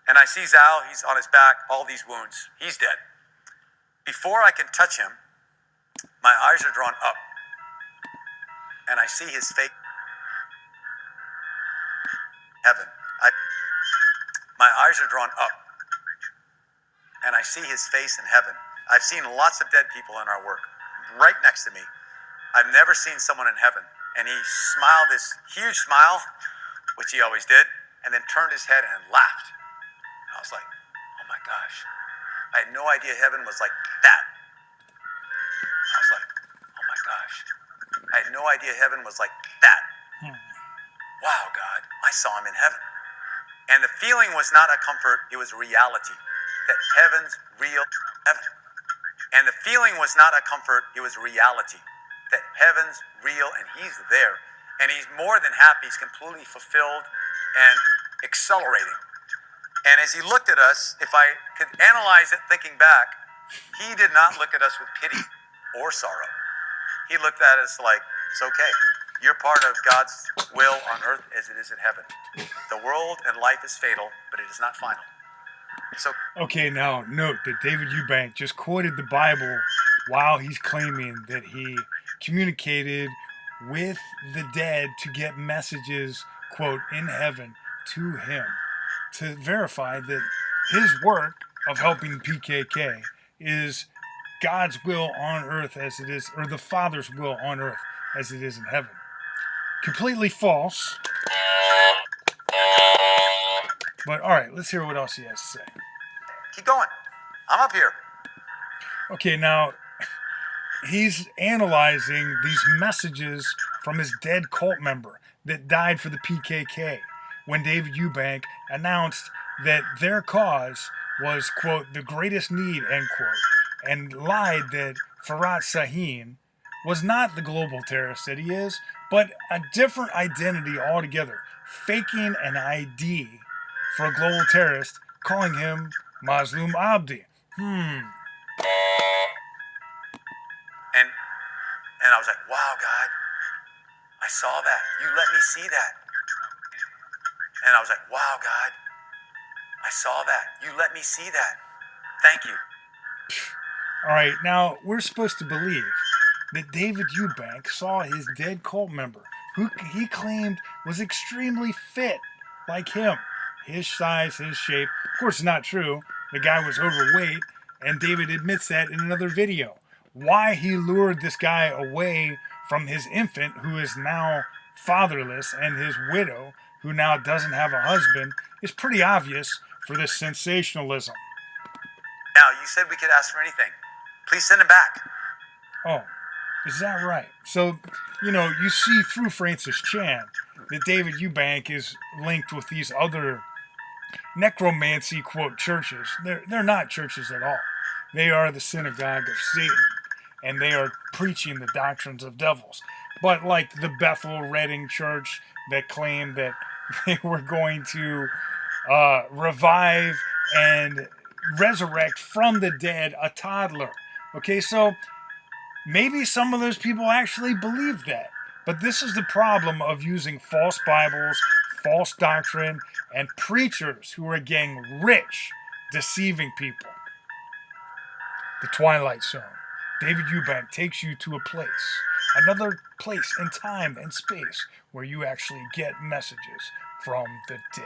And I see Zal, he's on his back, all these wounds. He's dead. Before I can touch him, my eyes are drawn up. And I see his face. Heaven. My eyes are drawn up. And I see his face in heaven. I've seen lots of dead people in our work. Right next to me. I've never seen someone in heaven. And he smiled this huge smile, which he always did, and then turned his head and laughed. I was like, oh my gosh. I had no idea heaven was like that. I was like, oh my gosh. I had no idea heaven was like that. Wow, God, I saw him in heaven. And the feeling was not a comfort, it was reality. That heaven's real heaven. And the feeling was not a comfort, it was reality. That heaven's real and he's there. And he's more than happy, he's completely fulfilled and accelerating. And as he looked at us, if I could analyze it thinking back, he did not look at us with pity or sorrow. He looked at us like, it's okay. You're part of God's will on earth as it is in heaven. The world and life is fatal, but it is not final. So, okay, now note that David Eubank just quoted the Bible while he's claiming that he communicated with the dead to get messages, quote, in heaven to him, to verify that his work of helping PKK is God's will on earth as it is, or the Father's will on earth as it is in heaven. Completely false. But all right, let's hear what else he has to say. Keep going. I'm up here. Okay, now he's analyzing these messages from his dead cult member that died for the PKK when David Eubank announced that their cause was, quote, the greatest need, end quote, and lied that Farhat Sahin was not the global terrorist that he is, but a different identity altogether, faking an ID for a global terrorist, calling him Mazlum Abdi. And I was like, wow, God, I saw that. You let me see that. And I was like, wow, God, I saw that. You let me see that. Thank you. All right, now we're supposed to believe that David Eubank saw his dead cult member, who he claimed was extremely fit, like him. His size, his shape. Of course, it's not true. The guy was overweight, and David admits that in another video. Why he lured this guy away from his infant, who is now fatherless, and his widow, who now doesn't have a husband, is pretty obvious for this sensationalism. Now, you said we could ask for anything. Please send him back. Oh, is that right? So, you see through Francis Chan that David Eubank is linked with these other necromancy, quote, churches. They're not churches at all. They are the synagogue of Satan, and they are preaching the doctrines of devils. But like the Bethel Redding Church that claimed that they were going to revive and resurrect from the dead a toddler. Okay, so maybe some of those people actually believe that. But this is the problem of using false Bibles, false doctrine, and preachers who are getting rich, deceiving people. The Twilight Zone. David Eubank takes you to a place, another place in time and space where you actually get messages from the dead.